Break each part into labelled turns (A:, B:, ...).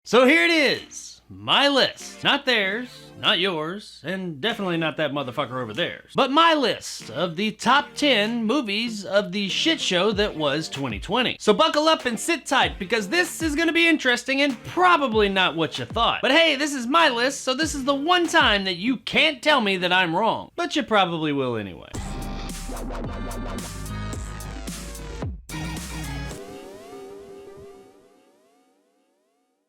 A: So here it is, my list. Not theirs, not yours, and definitely not that motherfucker over theirs. But my list of the top 10 movies of the shit show that was 2020. So buckle up and sit tight because this is gonna be interesting and probably not what you thought. But hey, this is my list, so this is the one time that you can't tell me that I'm wrong. But you probably will anyway.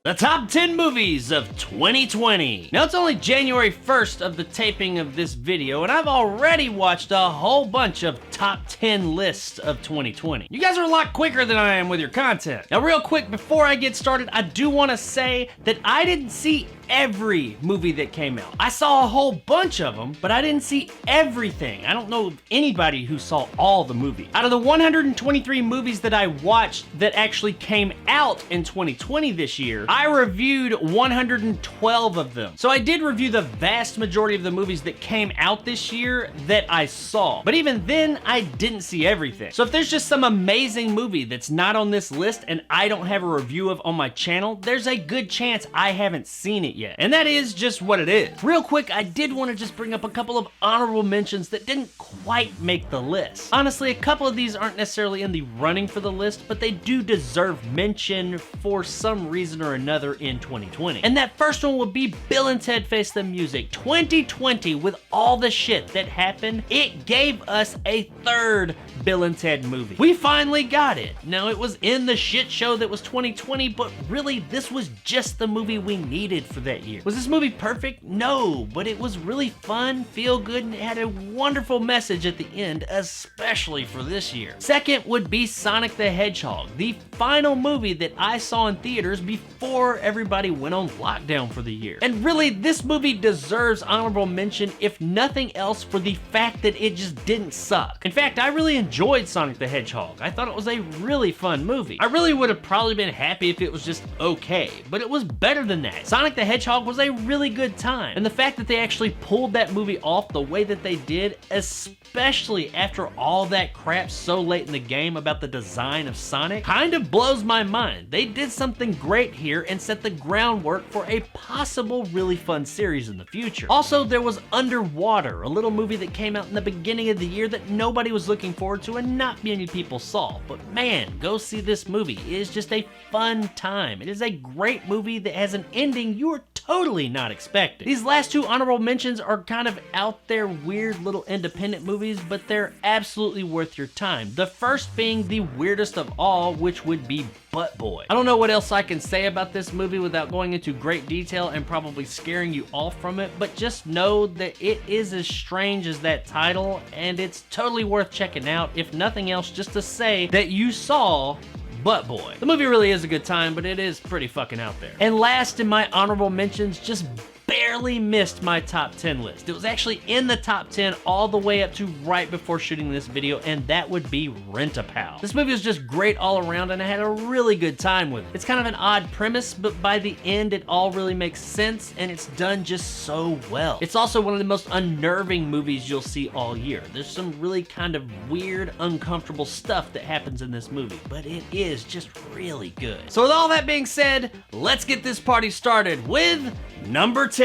A: The top 10 movies of 2020. Now it's only January 1st of the taping of this video, and I've already watched a whole bunch of top 10 lists of 2020. You guys are a lot quicker than I am with your content. Now real quick, before I get started, I do want to say that I didn't see every movie that came out. I saw a whole bunch of them, but I didn't see everything. I don't know of anybody who saw all the movies. Out of the 123 movies that I watched that actually came out in 2020 this year, I reviewed 112 of them. So I did review the vast majority of the movies that came out this year that I saw. But even then, I didn't see everything. So if there's just some amazing movie that's not on this list and I don't have a review of on my channel, there's a good chance I haven't seen it yet. And that is just what it is. Real quick, I did want to just bring up a couple of honorable mentions that didn't quite make the list. Honestly, a couple of these aren't necessarily in the running for the list, but they do deserve mention for some reason or another in 2020. And that first one would be Bill and Ted Face the Music. 2020, with all the shit that happened, it gave us a third Bill and Ted movie. We finally got it. Now, it was in the shit show that was 2020, but really, this was just the movie we needed for that year. Was this movie perfect? No, but it was really fun, feel good, and it had a wonderful message at the end, especially for this year. Second would be Sonic the Hedgehog, the final movie that I saw in theaters before everybody went on lockdown for the year. And really, this movie deserves honorable mention, if nothing else, for the fact that it just didn't suck. In fact, I really enjoyed Sonic the Hedgehog. I thought it was a really fun movie. I really would have probably been happy if it was just okay, but it was better than that. Sonic the Hedgehog was a really good time, and the fact that they actually pulled that movie off the way that they did, especially after all that crap so late in the game about the design of Sonic, kind of blows my mind. They did something great here and set the groundwork for a possible really fun series in the future. Also, there was Underwater, a little movie that came out in the beginning of the year that nobody was looking forward to and not many people saw, but man, go see this movie. It is just a fun time. It is a great movie that has an ending you are totally not expecting. These last two honorable mentions are kind of out there, weird little independent movies, but they're absolutely worth your time. The first being the weirdest of all, which would be Butt Boy. I don't know what else I can say about this movie without going into great detail and probably scaring you off from it, but just know that it is as strange as that title, and it's totally worth checking out, if nothing else, just to say that you saw Butt Boy. The movie really is a good time, but it is pretty fucking out there. And last in my honorable mentions, just barely missed my top 10 list. It was actually in the top 10 all the way up to right before shooting this video, and that would be Rent-A-Pal. This movie was just great all around, and I had a really good time with it. It's kind of an odd premise, but by the end, it all really makes sense, and it's done just so well. It's also one of the most unnerving movies you'll see all year. There's some really kind of weird, uncomfortable stuff that happens in this movie, but it is just really good. So with all that being said, let's get this party started with number 10.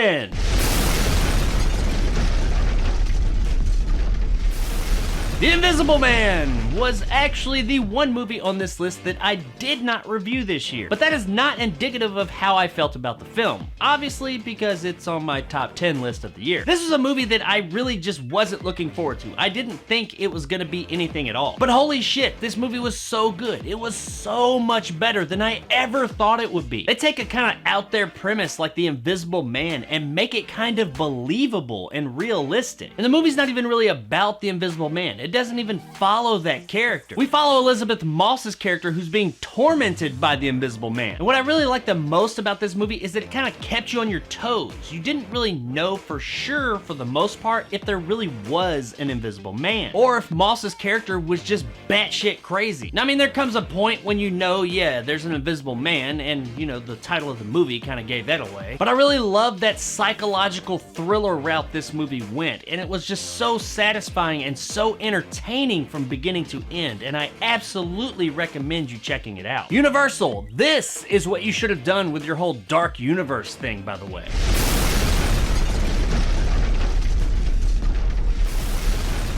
A: The Invisible Man was actually the one movie on this list that I did not review this year, but that is not indicative of how I felt about the film, obviously because it's on my top 10 list of the year. This was a movie that I really just wasn't looking forward to. I didn't think it was gonna be anything at all, but holy shit, this movie was so good. It was so much better than I ever thought it would be. They take a kind of out there premise like The Invisible Man and make it kind of believable and realistic. And the movie's not even really about the Invisible Man. It doesn't even follow that character. We follow Elizabeth Moss's character who's being tormented by the Invisible Man. And what I really like the most about this movie is that it kind of kept you on your toes. You didn't really know for sure, for the most part, if there really was an Invisible Man, or if Moss's character was just batshit crazy. Now, I mean, there comes a point when you know, yeah, there's an Invisible Man, and you know, the title of the movie kind of gave that away. But I really love that psychological thriller route this movie went, and it was just so satisfying and so entertaining entertaining from beginning to end, and I absolutely recommend you checking it out. Universal, this is what you should have done with your whole dark universe thing, by the way.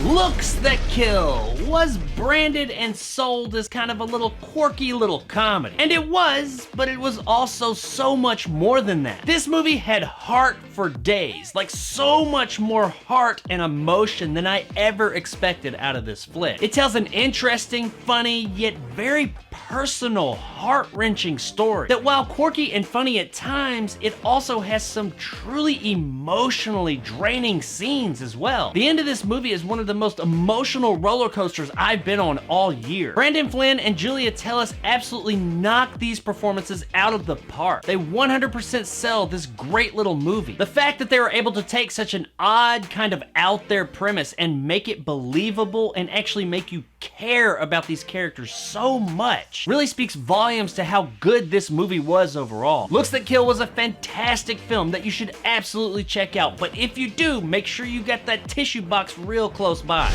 A: Looks That Kill was branded and sold as kind of a little quirky little comedy. And it was, but it was also so much more than that. This movie had heart for days, like so much more heart and emotion than I ever expected out of this flick. It tells an interesting, funny, yet very personal, heart-wrenching story that while quirky and funny at times, it also has some truly emotionally draining scenes as well. The end of this movie is one of the most emotional roller coasters I've been on all year. Brandon Flynn and Julia Tellis absolutely knocked these performances out of the park. They 100% sell this great little movie. The fact that they were able to take such an odd, kind of out there premise and make it believable and actually make you care about these characters so much really speaks volumes to how good this movie was overall. Looks That Kill was a fantastic film that you should absolutely check out, but if you do, make sure you got that tissue box real close by.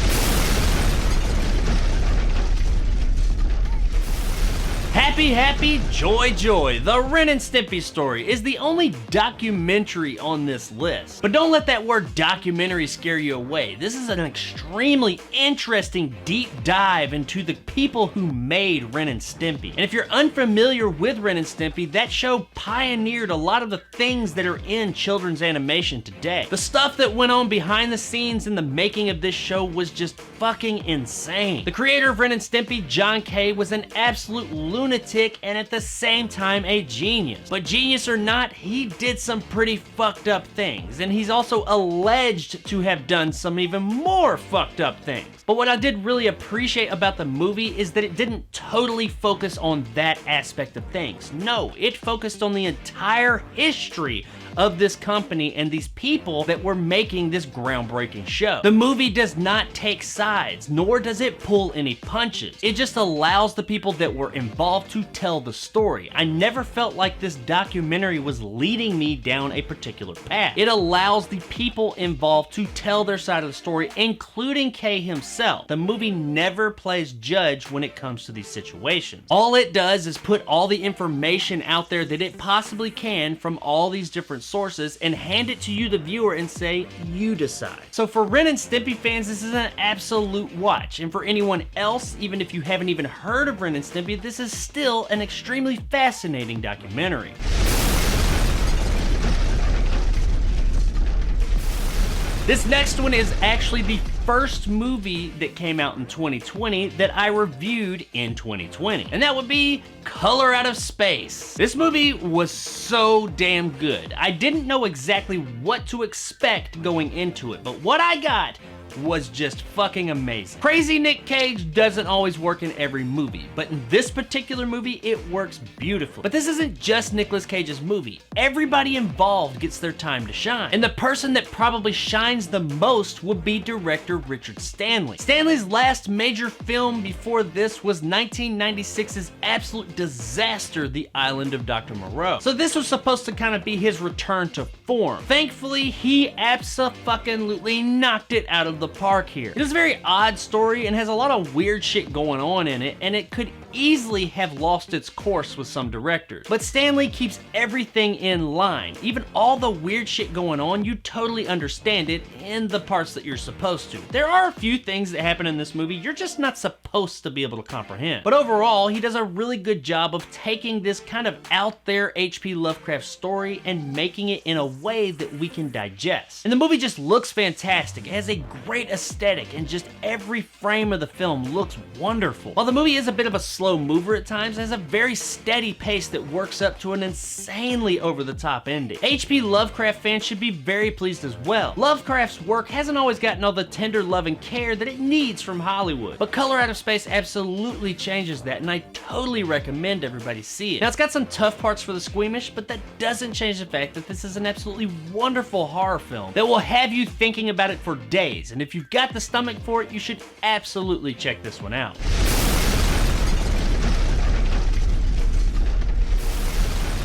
A: Happy, happy, joy, joy. The Ren and Stimpy story is the only documentary on this list. But don't let that word documentary scare you away. This is an extremely interesting deep dive into the people who made Ren and Stimpy. And if you're unfamiliar with Ren and Stimpy, that show pioneered a lot of the things that are in children's animation today. The stuff that went on behind the scenes in the making of this show was just fucking insane. The creator of Ren and Stimpy, John Kay, was an absolute lunatic and at the same time a genius. But genius or not, he did some pretty fucked up things, and he's also alleged to have done some even more fucked up things. But what I did really appreciate about the movie is that it didn't totally focus on that aspect of things. No, it focused on the entire history of this company and these people that were making this groundbreaking show. The movie does not take sides, nor does it pull any punches. It just allows the people that were involved to tell the story. I never felt like this documentary was leading me down a particular path. It allows the people involved to tell their side of the story, including Kay himself. The movie never plays judge when it comes to these situations. All it does is put all the information out there that it possibly can from all these different sources and hand it to you, the viewer, and say, you decide. So for Ren and Stimpy fans, this is an absolute watch. And for anyone else, even if you haven't even heard of Ren and Stimpy, this is still an extremely fascinating documentary. This next one is actually the first movie that came out in 2020 that I reviewed in 2020, and that would be Color Out of Space. This movie was so damn good. I didn't know exactly what to expect going into it, but what I got was just fucking amazing. Crazy Nick Cage doesn't always work in every movie, but in this particular movie, it works beautifully. But this isn't just Nicolas Cage's movie. Everybody involved gets their time to shine. And the person that probably shines the most would be director Richard Stanley. Stanley's last major film before this was 1996's absolute disaster, The Island of Dr. Moreau. So this was supposed to kind of be his return to form. Thankfully, he abso-fucking-lutely knocked it out of the park here. It is a very odd story and has a lot of weird shit going on in it, and it could easily have lost its course with some directors. But Stanley keeps everything in line. Even all the weird shit going on, you totally understand it in the parts that you're supposed to. There are a few things that happen in this movie you're just not supposed to be able to comprehend. But overall, he does a really good job of taking this kind of out there H.P. Lovecraft story and making it in a way that we can digest. And the movie just looks fantastic. It has a great aesthetic, and just every frame of the film looks wonderful. While the movie is a bit of a slow mover at times, it has a very steady pace that works up to an insanely over-the-top ending. H.P. Lovecraft fans should be very pleased as well. Lovecraft's work hasn't always gotten all the tender love and care that it needs from Hollywood, but Color Out of Space absolutely changes that, and I totally recommend everybody see it. Now, it's got some tough parts for the squeamish, but that doesn't change the fact that this is an absolutely wonderful horror film that will have you thinking about it for days, and if you've got the stomach for it, you should absolutely check this one out.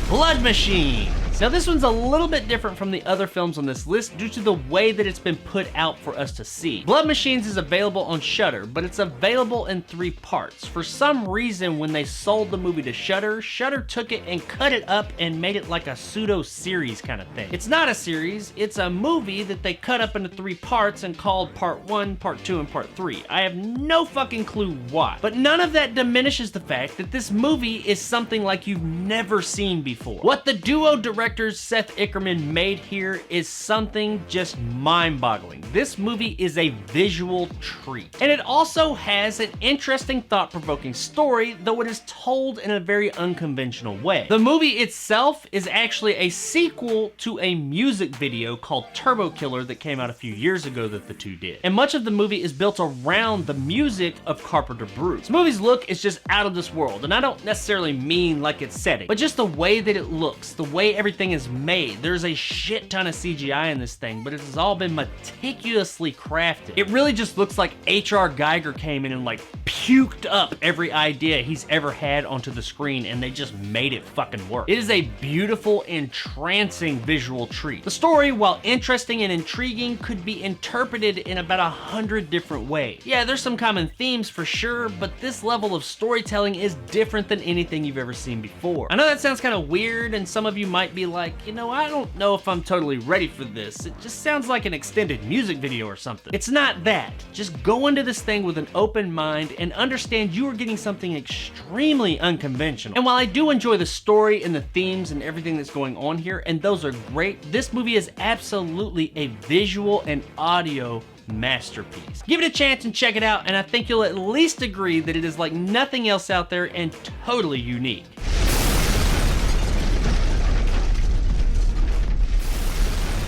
A: Blood Machines. Now this one's a little bit different from the other films on this list due to the way that it's been put out for us to see. Blood Machines is available on Shudder, but it's available in 3 parts. For some reason, when they sold the movie to Shudder, Shudder took it and cut it up and made it like a pseudo-series kind of thing. It's not a series, it's a movie that they cut up into 3 parts and called Part 1, Part 2, and Part 3. I have no fucking clue why. But none of that diminishes the fact that this movie is something like you've never seen before. What the duo directors Seth Ickerman made here is something just mind-boggling. This movie is a visual treat. And it also has an interesting, thought-provoking story, though it is told in a very unconventional way. The movie itself is actually a sequel to a music video called Turbo Killer that came out a few years ago that the two did. And much of the movie is built around the music of Carpenter Brut. This movie's look is just out of this world, and I don't necessarily mean like its setting, but just the way that it looks, the way everything is made. There's a shit ton of CGI in this thing, but it has all been meticulously crafted. It really just looks like H.R. Geiger came in and like puked up every idea he's ever had onto the screen, and they just made it fucking work. It is a beautiful, entrancing visual treat. The story, while interesting and intriguing, could be interpreted in about 100 different ways. Yeah, there's some common themes for sure, but this level of storytelling is different than anything you've ever seen before. I know that sounds kind of weird, and some of you might be like, you know, I don't know if I'm totally ready for this. It just sounds like an extended music video or something. It's not that. Just go into this thing with an open mind and understand you are getting something extremely unconventional. And while I do enjoy the story and the themes and everything that's going on here, and those are great, this movie is absolutely a visual and audio masterpiece. Give it a chance and check it out, and I think you'll at least agree that it is like nothing else out there and totally unique.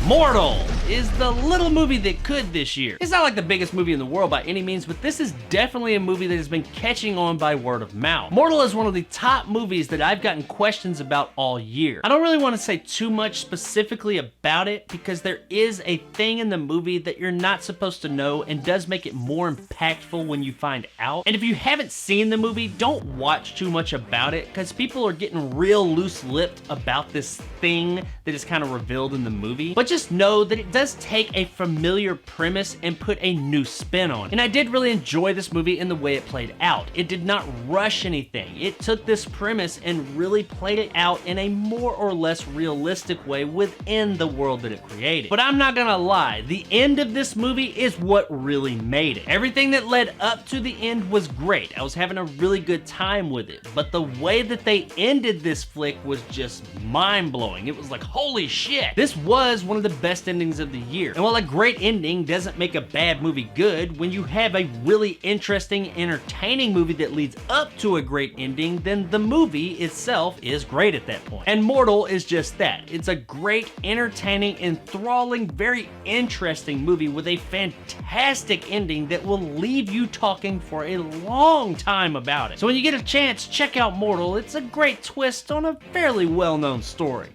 A: Mortal is the little movie that could this year. It's not like the biggest movie in the world by any means, but this is definitely a movie that has been catching on by word of mouth. Mortal is one of the top movies that I've gotten questions about all year. I don't really want to say too much specifically about it because there is a thing in the movie that you're not supposed to know and does make it more impactful when you find out. And if you haven't seen the movie, don't watch too much about it because people are getting real loose-lipped about this thing that is kind of revealed in the movie. But just know that it does take a familiar premise and put a new spin on it. And I did really enjoy this movie in the way it played out. It did not rush anything. It took this premise and really played it out in a more or less realistic way within the world that it created. But I'm not gonna lie, the end of this movie is what really made it. Everything that led up to the end was great. I was having a really good time with it. But the way that they ended this flick was just mind-blowing. It was like, holy shit. This was one of the best endings of the year. And while a great ending doesn't make a bad movie good, when you have a really interesting, entertaining movie that leads up to a great ending, then the movie itself is great at that point. And Mortal is just that. It's a great, entertaining, enthralling, very interesting movie with a fantastic ending that will leave you talking for a long time about it. So when you get a chance, check out Mortal. It's a great twist on a fairly well-known story.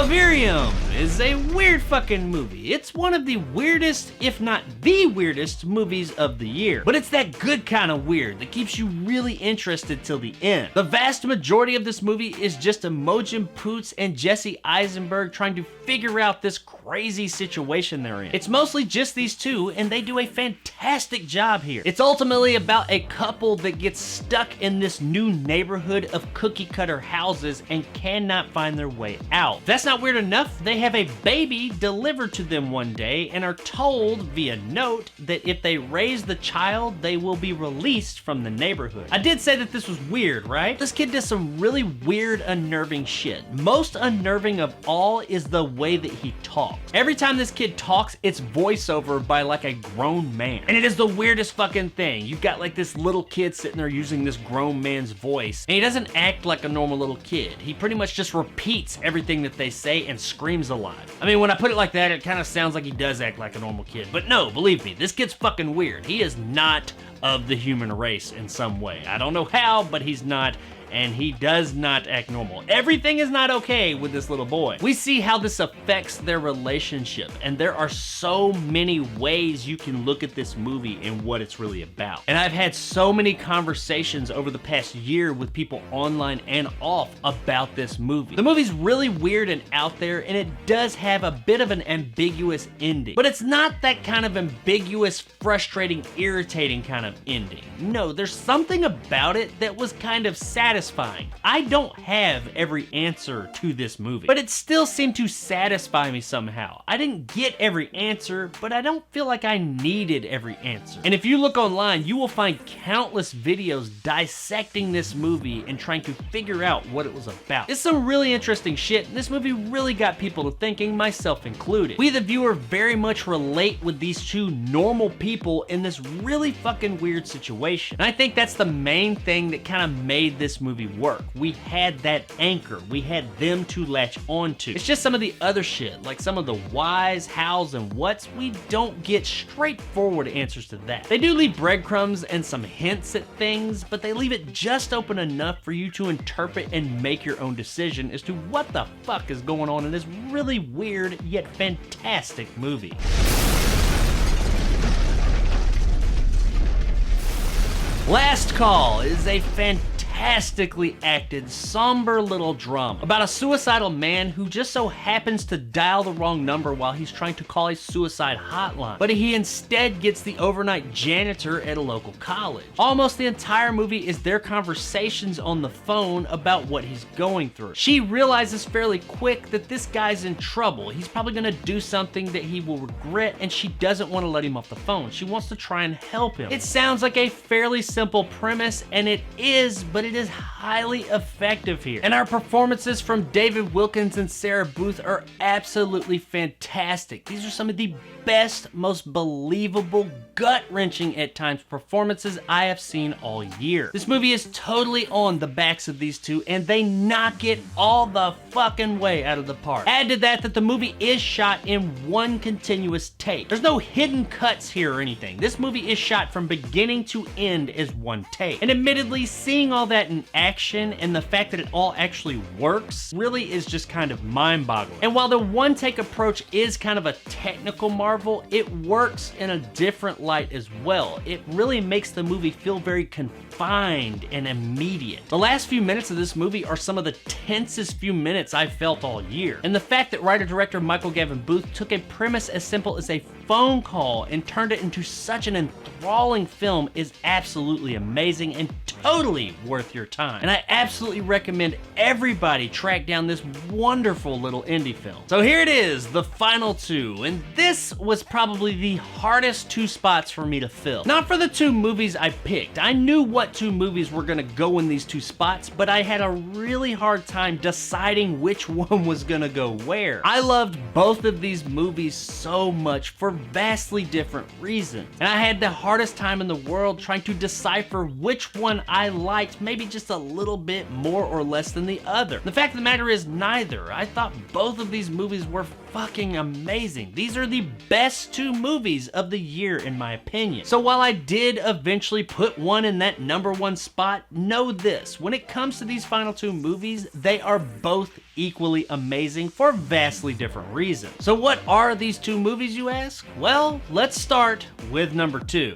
A: Miriam is a weird fucking movie. It's one of the weirdest, if not the weirdest, movies of the year. But it's that good kind of weird that keeps you really interested till the end. The vast majority of this movie is just Imogen Poots and Jesse Eisenberg trying to figure out this crazy situation they're in. It's mostly just these two, and they do a fantastic job here. It's ultimately about a couple that gets stuck in this new neighborhood of cookie-cutter houses and cannot find their way out. That's not weird enough, they have a baby delivered to them one day and are told via note that if they raise the child, they will be released from the neighborhood. I did say that this was weird, right? This kid does some really weird, unnerving shit. Most unnerving of all is the way that he talks. Every time this kid talks, it's voiceover by like a grown man. And it is the weirdest fucking thing. You've got like this little kid sitting there using this grown man's voice, and he doesn't act like a normal little kid. He pretty much just repeats everything that they say and screams a lot. I mean, when I put it like that, it kind of sounds like he does act like a normal kid. But no, believe me, this kid's fucking weird. He is not of the human race in some way. I don't know how, but he's not, and he does not act normal. Everything is not okay with this little boy. We see how this affects their relationship, and there are so many ways you can look at this movie and what it's really about. And I've had so many conversations over the past year with people online and off about this movie. The movie's really weird and out there, and it does have a bit of an ambiguous ending. But it's not that kind of ambiguous, frustrating, irritating kind of ending. No, there's something about it that was kind of satisfying. I don't have every answer to this movie, but it still seemed to satisfy me somehow. I didn't get every answer, but I don't feel like I needed every answer. And if you look online, you will find countless videos dissecting this movie and trying to figure out what it was about. It's some really interesting shit, and this movie really got people to thinking, myself included. We, the viewer, very much relate with these two normal people in this really fucking weird situation. And I think that's the main thing that kind of made this movie work. We had that anchor. We had them to latch onto. It's just some of the other shit, like some of the whys, hows, and whats, we don't get straightforward answers to that. They do leave breadcrumbs and some hints at things, but they leave it just open enough for you to interpret and make your own decision as to what the fuck is going on in this really weird yet fantastic movie. Last Call is a fantastically acted, somber little drama about a suicidal man who just so happens to dial the wrong number while he's trying to call a suicide hotline, but he instead gets the overnight janitor at a local college. Almost the entire movie is their conversations on the phone about what he's going through. She realizes fairly quick that this guy's in trouble. He's probably gonna do something that he will regret, and she doesn't want to let him off the phone. She wants to try and help him. It sounds like a fairly simple premise, and it is, but it is highly effective here. And our performances from David Wilkins and Sarah Booth are absolutely fantastic. These are some of the best, most believable, gut-wrenching at times performances I have seen all year. This movie is totally on the backs of these two, and they knock it all the fucking way out of the park. Add to that the movie is shot in one continuous take. There's no hidden cuts here or anything. This movie is shot from beginning to end as one take. And admittedly, seeing all that in action and the fact that it all actually works really is just kind of mind-boggling. And while the one-take approach is kind of a technical marvel, it works in a different light as well. It really makes the movie feel very confined and immediate. The last few minutes of this movie are some of the tensest few minutes I've felt all year. And the fact that writer-director Michael Gavin Booth took a premise as simple as a phone call and turned it into such an enthralling film is absolutely amazing and totally worth your time. And I absolutely recommend everybody track down this wonderful little indie film. So here it is, the final two, and this was probably the hardest two spots for me to fill. Not for the two movies I picked. I knew what two movies were gonna go in these two spots, but I had a really hard time deciding which one was gonna go where. I loved both of these movies so much for vastly different reasons, and I had the hardest time in the world trying to decipher which one I liked maybe just a little bit more or less than the other. The fact of the matter is neither. I thought both of these movies were fucking amazing. These are the best two movies of the year in my opinion. So while I did eventually put one in that number one spot, know this, when it comes to these final two movies, they are both equally amazing for vastly different reasons. So what are these two movies, you ask? Well, let's start with number two.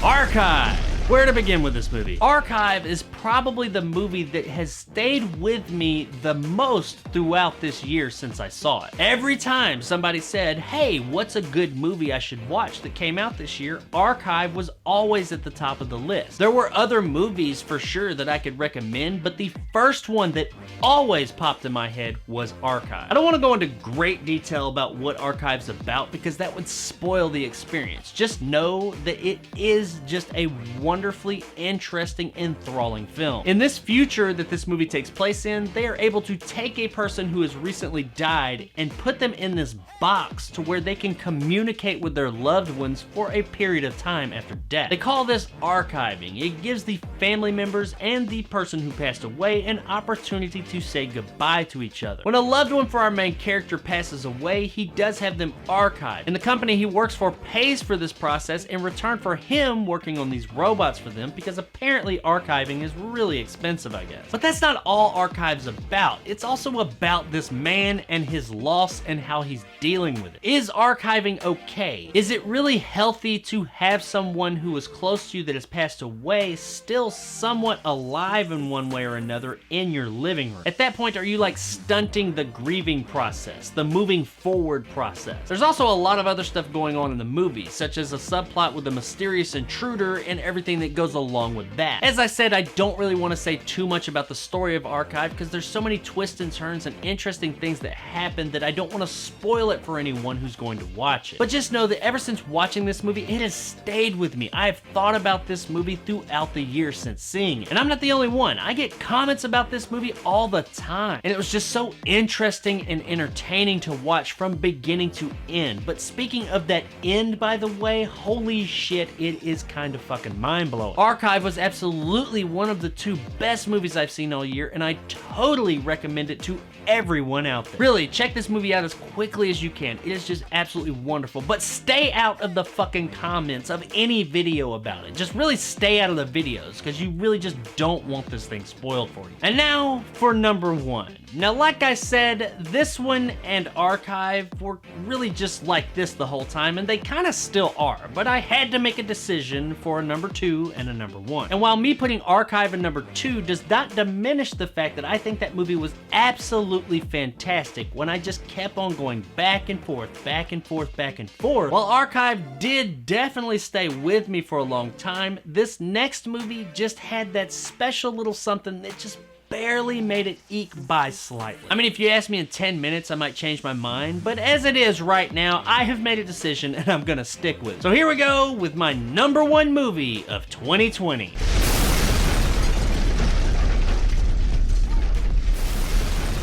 A: Archive. Where to begin with this movie? Archive is probably the movie that has stayed with me the most throughout this year since I saw it. Every time somebody said, hey, what's a good movie I should watch that came out this year, Archive was always at the top of the list. There were other movies for sure that I could recommend, but the first one that always popped in my head was Archive. I don't want to go into great detail about what Archive's about because that would spoil the experience. Just know that it is just a wonderful wonderfully interesting, enthralling film. In this future that this movie takes place in, they are able to take a person who has recently died and put them in this box to where they can communicate with their loved ones for a period of time after death. They call this archiving. It gives the family members and the person who passed away an opportunity to say goodbye to each other. When a loved one for our main character passes away, he does have them archived, and the company he works for pays for this process in return for him working on these robots for them, because apparently archiving is really expensive, I guess. But that's not all Archive's about. It's also about this man and his loss and how he's dealing with it. Is archiving okay? Is it really healthy to have someone who is close to you that has passed away still somewhat alive in one way or another in your living room? At that point, are you like stunting the grieving process, the moving forward process? There's also a lot of other stuff going on in the movie, such as a subplot with a mysterious intruder and everything that goes along with that. As I said, I don't really want to say too much about the story of Archive because there's so many twists and turns and interesting things that happen that I don't want to spoil it for anyone who's going to watch it. But just know that ever since watching this movie, it has stayed with me. I have thought about this movie throughout the years since seeing it. And I'm not the only one. I get comments about this movie all the time. And it was just so interesting and entertaining to watch from beginning to end. But speaking of that end, by the way, holy shit, it is kind of fucking mind-blowing. Archive was absolutely one of the two best movies I've seen all year, and I totally recommend it to everyone out there. Really, check this movie out as quickly as you can. It is just absolutely wonderful. But stay out of the fucking comments of any video about it. Just really stay out of the videos, because you really just don't want this thing spoiled for you. And now for number one. Now, like I said, this one and Archive were really just like this the whole time, and they kind of still are, but I had to make a decision for a number two and a number one. And while me putting Archive in number two does not diminish the fact that I think that movie was absolutely fantastic when I just kept on going back and forth, back and forth, back and forth. While Archive did definitely stay with me for a long time, this next movie just had that special little something that just barely made it eke by slightly. I mean, if you ask me in 10 minutes, I might change my mind, but as it is right now, I have made a decision and I'm gonna stick with it. So here we go with my number one movie of 2020.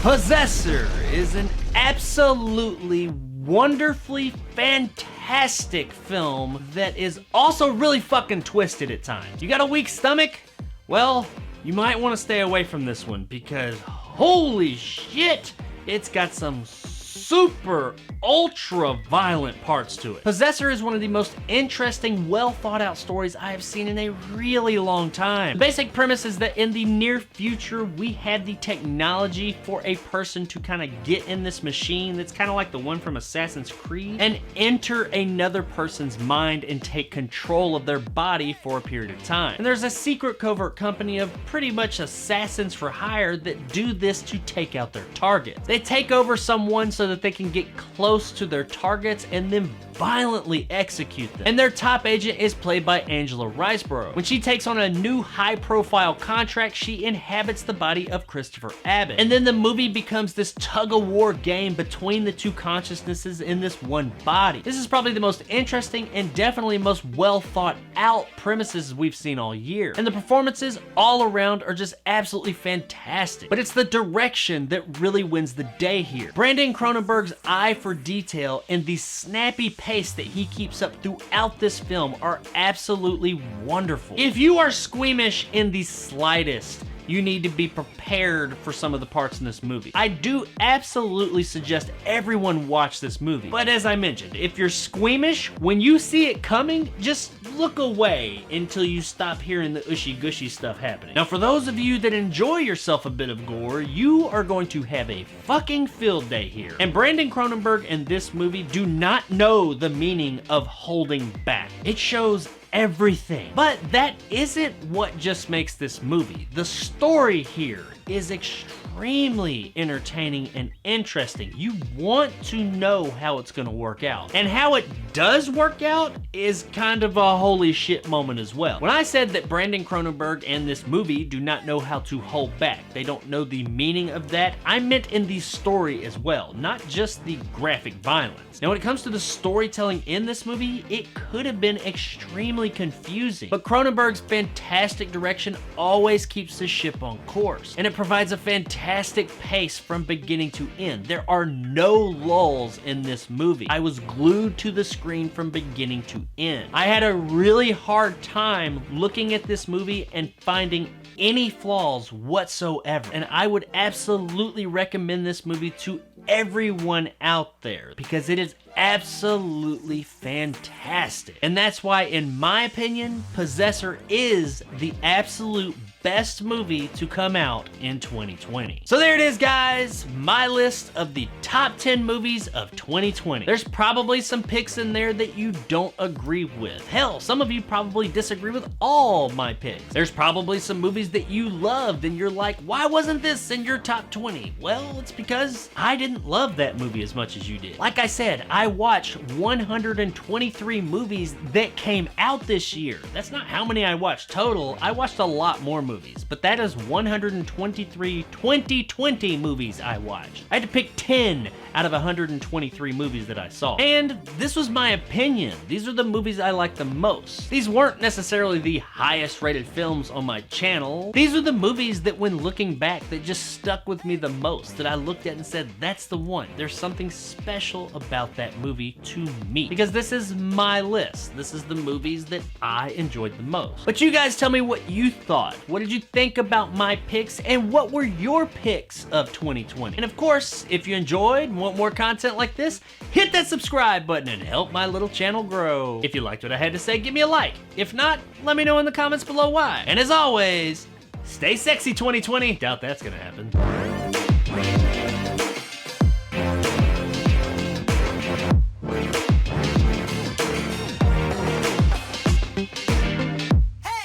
A: Possessor is an absolutely wonderfully fantastic film that is also really fucking twisted at times. You got a weak stomach? Well, you might want to stay away from this one because holy shit, it's got some super ultra violent parts to it. Possessor is one of the most interesting, well thought out stories I have seen in a really long time. The basic premise is that in the near future, we had the technology for a person to kind of get in this machine that's kind of like the one from Assassin's Creed and enter another person's mind and take control of their body for a period of time. And there's a secret covert company of pretty much assassins for hire that do this to take out their targets. They take over someone so that they can get close to their targets and then violently execute them. And their top agent is played by Angela Riceborough. When she takes on a new high-profile contract, she inhabits the body of Christopher Abbott. And then the movie becomes this tug-of-war game between the two consciousnesses in this one body. This is probably the most interesting and definitely most well thought out premises we've seen all year. And the performances all around are just absolutely fantastic. But it's the direction that really wins the day here. Brandon Cronenberg's eye for detail and the snappy pace that he keeps up throughout this film are absolutely wonderful. If you are squeamish in the slightest, you need to be prepared for some of the parts in this movie. I do absolutely suggest everyone watch this movie. But as I mentioned, if you're squeamish, when you see it coming, just look away until you stop hearing the ushy-gushy stuff happening. Now, for those of you that enjoy yourself a bit of gore, you are going to have a fucking field day here. And Brandon Cronenberg and this movie do not know the meaning of holding back. It shows everything. But that isn't what just makes this movie. The story here is extremely entertaining and interesting. You want to know how it's gonna work out. And how it does work out is kind of a holy shit moment as well. When I said that Brandon Cronenberg and this movie do not know how to hold back, they don't know the meaning of that, I meant in the story as well, not just the graphic violence. Now when it comes to the storytelling in this movie, it could have been extremely confusing, but Cronenberg's fantastic direction always keeps the ship on course, and it provides a fantastic pace from beginning to end. There are no lulls in this movie. I was glued to the screen from beginning to end. I had a really hard time looking at this movie and finding any flaws whatsoever, and I would absolutely recommend this movie to everyone out there because it is absolutely fantastic. And that's why, in my opinion, Possessor is the absolute best movie to come out in 2020. So there it is, guys, my list of the top 10 movies of 2020. There's probably some picks in there that you don't agree with. Hell, some of you probably disagree with all my picks. There's probably some movies that you loved and you're like, why wasn't this in your top 20? Well, it's because I didn't love that movie as much as you did. Like I said, I watched 123 movies that came out this year. That's not how many I watched total. I watched a lot more movies, but that is 123 2020 movies I watched. I had to pick 10 out of 123 movies that I saw. And this was my opinion. These are the movies I like the most. These weren't necessarily the highest rated films on my channel. These are the movies that, when looking back, that just stuck with me the most, that I looked at and said, that's the one. There's something special about that movie to me. Because this is my list. This is the movies that I enjoyed the most. But you guys tell me what you thought. What did you think about my picks, and what were your picks of 2020? And of course, if you enjoyed and want more content like this, hit that subscribe button and help my little channel grow. If you liked what I had to say, give me a like. If not, let me know in the comments below why. And as always, stay sexy 2020. Doubt that's gonna happen.